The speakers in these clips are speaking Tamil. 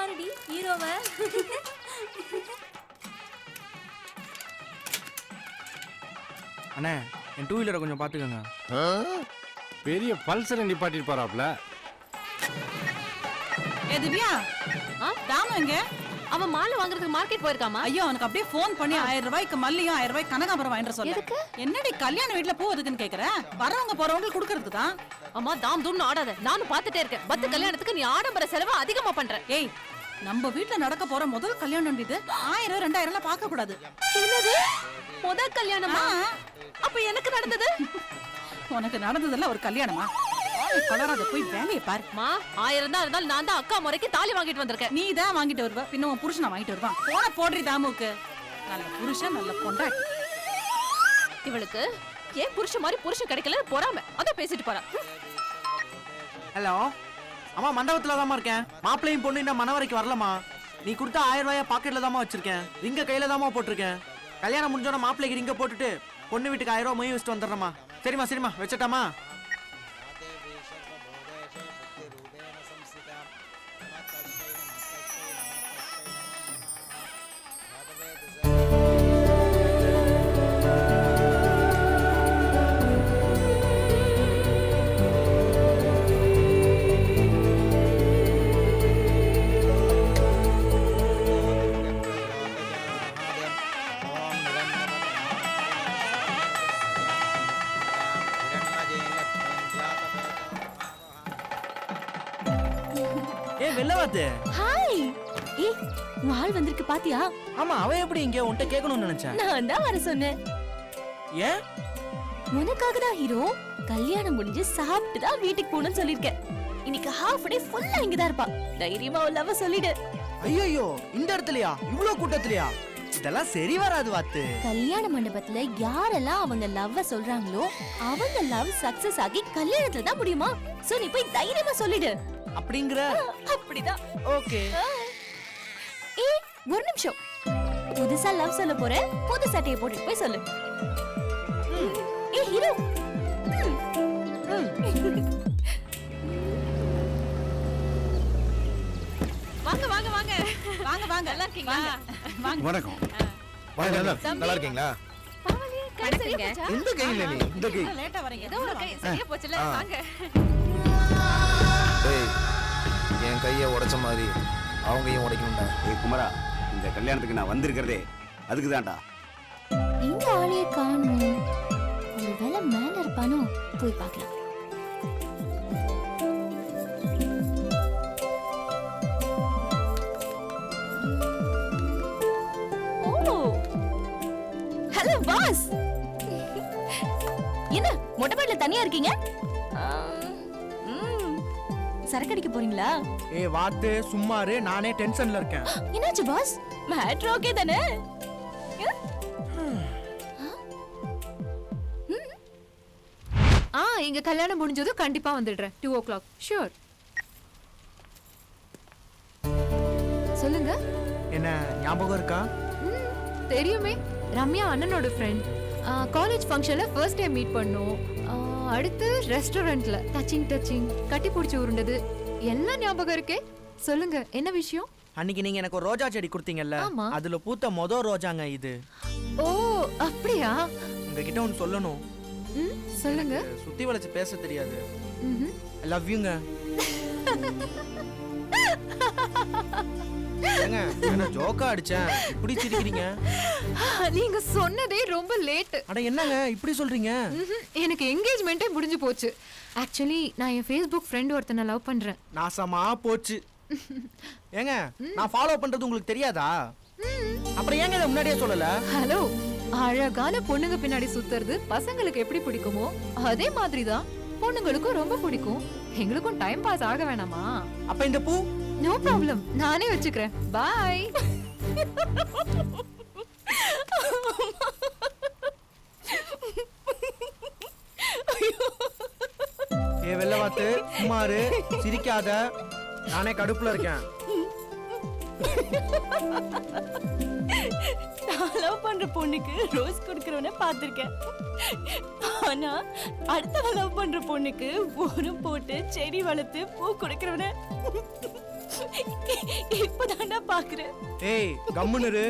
பாருடி ஹீரோவை. அண்ணே என் டூ வீலரை கொஞ்சம் பார்த்துக்கோங்க. பெரிய பல்சரை நிப்பாட்டிட்டு போறாப்ல. திவ்யா, தாமு எங்க? அவன் மாலை வாங்குறதுக்கு மார்க்கெட் போயிருக்காமா? ஐயோ, அவனுக்கு அப்படியே போன் பண்ணி 1000 ரூபாய்க்கு மல்லியும் 1000 ரூபாய்க்கு கனகாம்பரம் வாங்கிட்டு சொல்ல. என்னடி கல்யாண வீட்டுல பூ எதுக்குன்னு கேக்குற? வரவங்க போறவங்களுக்கு கொடுக்கறதுக்கு தான். அம்மா தாம் தூம்னு ஆடாத, நானும் பாத்துட்டே இருக்கேன். பத்து கல்யாணத்துக்கு நீ ஆடம்பர செலவு அதிகமா பண்ற. ஏய், நம்ம வீட்டுல நடக்க போற முதல் கல்யாணம் இது. 1000 2000 எல்லாம் பார்க்க கூடாது. என்னது முதல் கல்யாணமா? அப்ப எனக்கு நடந்தது? உனக்கு நடந்ததெல்லாம் ஒரு கல்யாணமா? கலராத போய் வேலையை பாரு. மா 1000 தான் இருந்தாலும் நான் தான் அக்கா முறைக்கு தாலி வாங்கிட்டு வந்திருக்கேன். நீ தான் வாங்கிட்டு வருவ, பின்ன உன் புருஷனை வாங்கிட்டு வருவான். போன போடுறி தாமுக்கு. நல்ல புருஷன், நல்ல பொண்டாட்டி. இவளுக்கு ஏன் புருஷன் மாதிரி புருஷன் கிடைக்கல பொறாம அதான் பேசிட்டு போறா. ஹலோ அம்மா, மண்டபத்தில் தாம்மா இருக்கேன். மாப்பிள்ளையும் பொண்ணு இன்னும் மணவரைக்கு வரலம்மா. நீ கொடுத்த 1000 ரூபாயை பாக்கெட்டில் தாம்மா வச்சிருக்கேன். ரிங்க கையில் தாம்மா போட்டிருக்கேன். கல்யாணம் முடிஞ்சோட மாப்பிள்ளைக்கு ரிங்க போட்டுட்டு பொண்ணு வீட்டுக்கு 1000 ரூபா மொய் வச்சுட்டு வந்துடுறேம்மா. சரிம்மா சரிம்மா, வச்சுட்டாமா? வெள்ளவாத்து, ஹாய். ஏ வாள் வந்திருக்கு பாத்தியா? ஆமா, அவ எப்படி இங்க உன்கிட்ட கேட்கணும்னு நினைச்சேன். நான் தான் வர சொன்னேன். ஏன்? உனக்காக தான் ஹீரோ. கல்யாணம் முடிஞ்சு சாப்பிட்டு தான் வீட்டுக்கு போகணும்னு சொல்லிருக்கேன். இன்னைக்கு ஹாஃப் டே ஃபுல்லா இங்க தான் இருப்பா. தைரியமா உள்ளவ சொல்லிடு. ஐயோ, இந்த இடத்துலயா? இவ்ளோ கூட்டத்துலயா? இதெல்லாம் சரி வராது வாத்து. கல்யாண மண்டபத்துல யாரெல்லாம் அவங்க லவ்வ சொல்றாங்களோ அவங்க லவ் சக்சஸ் ஆகி கல்யாணத்துல தான் முடியுமா? சோ நீ போய் தைரியமா சொல்லிடு. அப்படிங்கற? அப்படிதான். ஓகே. ஏய், ஒரு நிமிஷம். புதுசா லவ் சொல்ல போற, புது சட்டையை போட்டுட்டு போய் சொல்லு. ஏய் ஹீரோ. வாங்க வாங்க வாங்க. வாங்க வாங்க. நல்லா இருக்கீங்களா? வாங்க. வணக்கம். நல்லா இருக்கீங்களா? பரவாயில்லையே, கை சரியா போச்சா? இந்த கையில நீ இந்த கை. லேட்டா வரீங்க. ஏதோ ஒரு கை சரியா போச்சுல. வாங்க. டேய், என் கையை உடைச்ச மாதிரி அவங்கையும் உடைக்கணும்டா. ஏய் குமரா, இந்த கல்யாணத்துக்கு நான் வந்திருக்கிறதே அதுக்கு தான்டா. இந்த ஆளைய காணோம். ஒருவேளை மேல இருப்பானோ? போய் பார்க்கலாம். ஓ, ஹலோ பாஸ். என்ன மொட்டை மாடில தனியா இருக்கீங்க? சரக்கடிக்க போறீங்களா? ஏய் வாத்து, சும்மாரு, நானே டென்ஷன்ல இருக்கேன். என்னாச்சு பாஸ்? மேட்ரு ஓகே தானே? எங்க கல்யாணம் முடிஞ்சதும் கண்டிப்பா வந்துடுறேன். 2 o'clock ஷூர். சொல்லுங்க. என்ன ஞாபகம் இருக்கா? தெரியுமே, ரம்யா அண்ணனோட ஃப்ரெண்ட். காலேஜ் ஃபங்க்ஷன்ல ஃபர்ஸ்ட் டைம் மீட் பண்ணோம். அடுத்து ரெஸ்டாரண்ட்ல டச்சிங் கட்டி பிடிச்சி உருண்டது எல்லாம் ஞாபகம் இருக்கே. சொல்லுங்க, என்ன விஷயம்? அன்னைக்கு நீங்க எனக்கு ஒரு ரோஜா செடி கொடுத்தீங்கல்ல, ஆமா. அதுல பூத்த மொத ரோஜாங்க இது. ஓ அப்படியா? உங்ககிட்ட ஒன்னு சொல்லணும். சொல்லுங்க. சுத்தி வளைச்சு பேச தெரியாது. ஐ லவ் யூங்க. ஏங்க, என்ன ஜோக்கா அடிச்சேன், இப்படி சிரிக்கிறீங்க? நீங்க சொன்னதே ரொம்ப லேட். அட என்னங்க இப்படி சொல்றீங்க? எனக்கு என்கேஜ்மெண்டே முடிஞ்சு போச்சு. ஆக்சுவலி நான் என் ஃபேஸ்புக் ஃப்ரெண்ட் ஒருத்தனை லவ் பண்றேன். நாசமா போச்சு. ஏங்க, நான் ஃபாலோ பண்றது உங்களுக்கு தெரியாதா? அப்புறம் ஏங்க இதை முன்னாடியே சொல்லல? ஹலோ, அழகான பொண்ணுங்க பின்னாடி சுத்துறது பசங்களுக்கு எப்படி பிடிக்குமோ அதே மாதிரிதான் பொண்ணுங்களுக்கும் ரொம்ப பிடிக்கும். எங்களுக்கும் டைம் பாஸ் ஆக வேணாமா? அப்ப இந்த பூ? நோ ப்ராப்ளம், நானே வச்சுக்கிறேன். பாய். ஏ வெள்ளவாத்து, சும்மாரு, சிரிக்காத. நானே கடுப்புல இருக்கேன். நான் லவ் பண்ற பொண்ணுக்கு ரோஸ் கொடுக்கறவன பாத்திருக்கேன். ஆனா அடுத்த லவ் பண்ற பொண்ணுக்கு உரம் போட்டு செடி வளர்த்து பூ கொடுக்கறவன இப்பதான்டா பாக்குறேன். ஏய் கம்முன்னு இரு.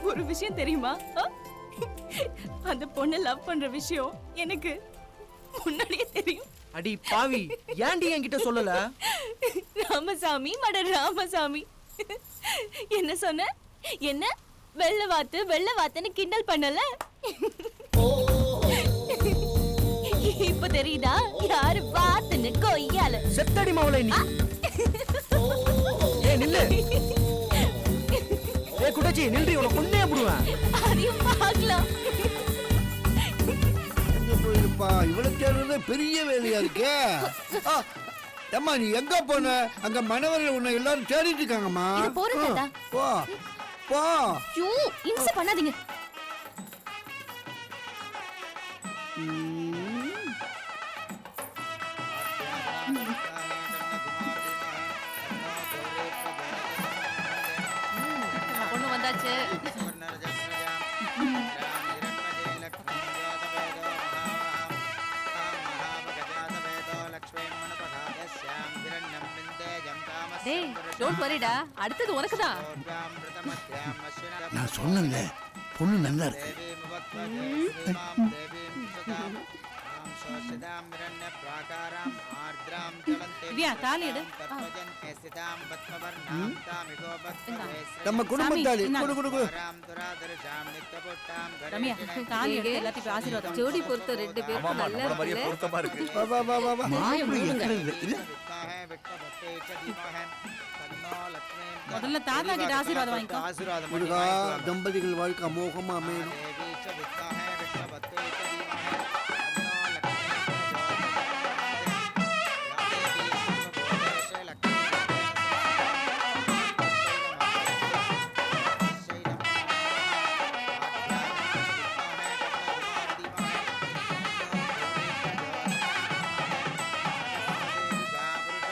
ஒரு விஷயம் தெரியுமா? அந்த பொண்ணை லவ் பண்ற விஷயம் எனக்கு முன்னாடியே தெரியும். அடி பாவி, ஏன்டி என்கிட்ட சொல்லல? ராமசாமி மட ராமசாமி, என்ன சொன்ன? என்ன வெள்ள வாத்துன்னு கிண்டல் பண்ணல? இப்ப தெரியுதா யாரு வாத்துன்னு? கொய்யால செத்தடி மாவளை நீ. ஏய் நில்லு. ஏய் குடச்சி நில்றி, உன கொன்னே போடுவேன். அதையும் பார்க்கலாம். போயிருப்பா, இவளுக்கு தேடுறது பெரிய வேலையா இருக்கே. அம்மா நீ எங்க போன? அங்க மணவரையில உன்னை எல்லாரும் தேடிட்டு இருக்காங்கம்மா. இது போறேன் தாத்தா. போ போ. ஐயோ இன்ச பண்ணாதீங்க. பொண்ணு வந்தாச்சு. டேய் டோன்ட் வரிடா, அடுத்தது உனக்கு தான். நான் சொன்னேன்ல, பொண்ணு நல்லா இருக்கு. திவ்யா தாலி எடு. நம்ம குடும்பத்தாளி குடு குடு குடு. ரம்யா தாலி எடு, எல்லாத்தையும் ஆசீர்வாதம். ஜோடி பொறுத்த ரெண்டு பேரும் நல்லா இருக்குல்ல. வா வா வா வா வா. மாப்பிள்ளை எక్కడ இருக்கு? முதல்ல தாத்தா கிட்ட ஆசீர்வாதம் வாங்கிக்கோ. முருகா, தம்பதிகள் வாழ்க்கை அமோகமா அமையணும்.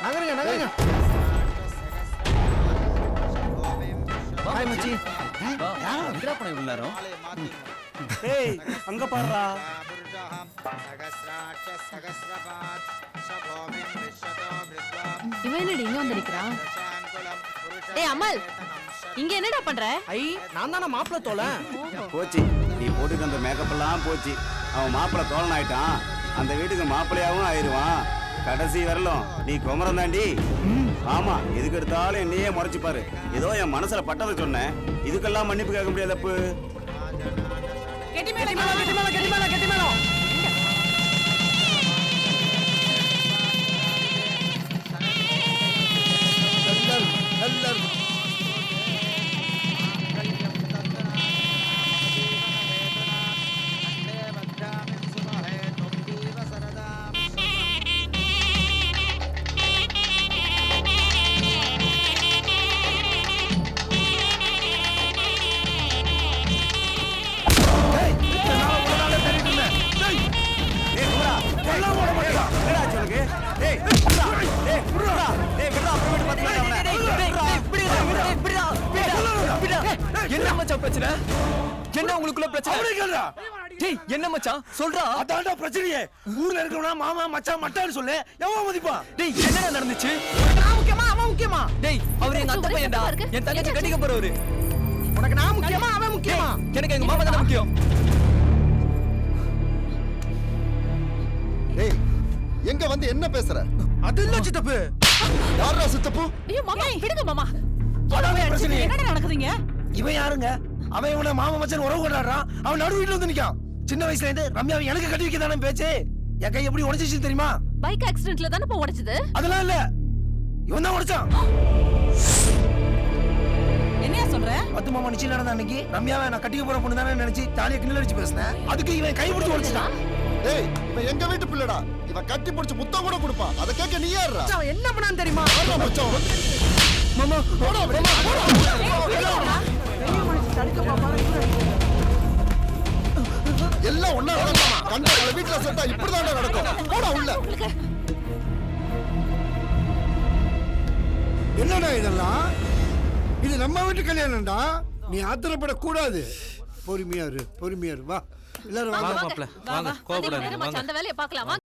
நகருங்க நகருங்க. ஹாய் மச்சி. எங்கடா போன இவ்வளவு நேரம்? ஏய் அங்க பாருடா. இவன் என்னடி இங்க வந்து நிக்கிறான்? டேய் அமல், இங்க என்னடா பண்ற? ஐ நான் தான மாப்பிள்ளை தோழன். போச்சு, நீ போட்டுக்க அந்த மேக்கப் எல்லாம் போச்சு. அவன் மாப்பிள்ளை தோழன் ஆயிட்டான். அந்த வீட்டுக்கு மாப்பிள்ளையாவும் ஆயிருவான். கடைசி வரலும் நீ குமரம் தாண்டி. ஆமா, எதுக்கு எடுத்தாலும் என்னையே முறைச்சு பாரு. ஏதோ என் மனசுல பட்டதை சொன்னேன், இதுக்கெல்லாம் மன்னிப்பு கேட்க முடியாது. தப்பு. கெட்டி மேல கெட்டி மேல. எல்லாரும் என்ன மச்சான் பிரச்சனை? என்ன உங்களுக்குள்ள பிரச்சனை? டேய் என்ன மச்சான் சொல்றா? அதான்டா பிரச்சனையே. ஊர்ல இருக்கவனா மாமா மச்சான் மட்டான்னு சொல்லு, எவன் மதிப்பா? டேய் என்னடா நடந்துச்சு? நான் முக்கியமா அவன் முக்கியமா? டேய் அவர் எங்க அத்தை பையன்டா, என் தங்கச்சி கட்டிக்க போறவரு. உனக்கு நான் முக்கியமா அவன் முக்கியமா? எனக்கு எங்க மாமா தான் முக்கியம். டேய் எங்க வந்து என்ன பேசுற? அது இல்ல சித்தப்பு. யாரா சித்தப்பு? ஐயோ மாமா விடுங்க மாமா. என்னடா நடக்குதுங்க? இவன் யாருங்க? அவன் இவனை மாமா மச்சான் உறவு கொண்டாடுறான். அவன் நடு வீட்டுல வந்து நிக்கான். சின்ன வயசுல இருந்து ரம்யாவை எனக்கு கட்டி வைக்க தானே பேச்சு. என் கை எப்படி உடைச்சிச்சு தெரியுமா? பைக் ஆக்சிடென்ட்ல தானே போ உடைச்சது? அதெல்லாம் இல்ல, இவன் தான் உடைச்சான். என்னையா சொல்ற? பத்து மாமா நிச்சயம் நடந்த அன்னைக்கு ரம்யாவை நான் கட்டிக்க போற பொண்ணு தானே நினைச்சு தாலியை கிண்டல் அடிச்சு பேசினேன். அதுக்கு இவன் கை பிடிச்சு உடைச்சிட்டான். டேய் இவன் எங்க வீட்டு பிள்ளைடா. இவன் கட்டி பிடிச்சு முத்தம் கூட கொடுப்பான். அத கேட்க நீ யாரா? அவன் என்ன பண்ணான்னு தெரியுமா? மாமா போடா எல்லாம் ஒண்ணா நடக்குமா? கண்டவங்கள வீட்டுல சொல்லிட்டா இப்படிதான்டா நடக்கும். போடா உள்ள. என்னடா இதெல்லாம்? இது நம்ம வீட்டு கல்யாணம்டா. நீ ஆத்திரப்படக்கூடாது. பொறுமையா இரு வா எல்லாரும் வாங்க. கோபப்படாதீங்க. அந்த வேலையை பார்க்கலாம்.